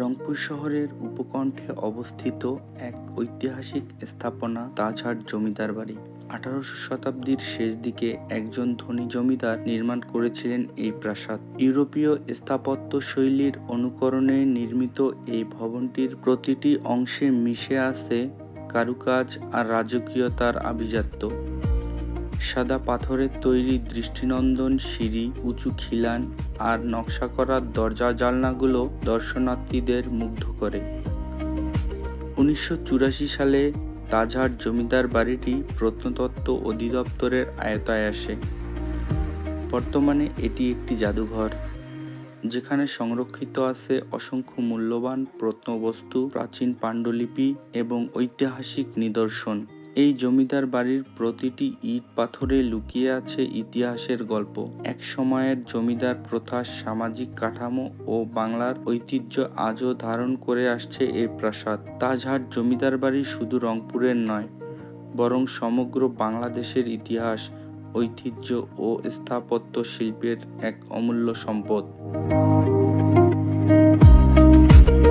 রংপুর শহরের উপকণ্ঠে অবস্থিত এক ঐতিহাসিক স্থাপনা তাজহাট জমিদার বাড়ি। 18শো শতাব্দীর শেষ দিকে একজন ধনী জমিদার নির্মাণ করেছিলেন এই প্রাসাদ। ইউরোপীয় স্থাপত্য শৈলীর অনুকরণে নির্মিত এই ভবনটির প্রতিটি অংশে মিশে আছে কারুকাজ আর রাজকীয়তার আভিজাত্য। সাদা পাথরের তৈরি দৃষ্টিনন্দন সিঁড়ি, উঁচু খিলান আর নকশা করা দরজা জানলাগুলো দর্শনার্থীদের মুগ্ধ করে। 1984 সালে তাজহাট জমিদার বাড়িটি প্রত্নতত্ত্ব অধিদপ্তরের আওতায় আসে। বর্তমানে এটি একটি জাদুঘর, যেখানে সংরক্ষিত আছে অসংখ্য মূল্যবান প্রত্নবস্তু, প্রাচীন পাণ্ডুলিপি এবং ঐতিহাসিক নিদর্শন। এই জমিদার বাড়ির প্রতিটি ইট পাথরে লুকিয়ে আছে ইতিহাসের গল্প। এক সময়ের জমিদার প্রথা, সামাজিক কাঠামো ও বাংলার ঐতিহ্য আজও ধারণ করে আসছে এই প্রাসাদ। তাজহাট জমিদার বাড়ি শুধু রংপুরের নয়, বরং সমগ্র বাংলাদেশের ইতিহাস, ঐতিহ্য ও স্থাপত্য শিল্পের এক অমূল্য সম্পদ।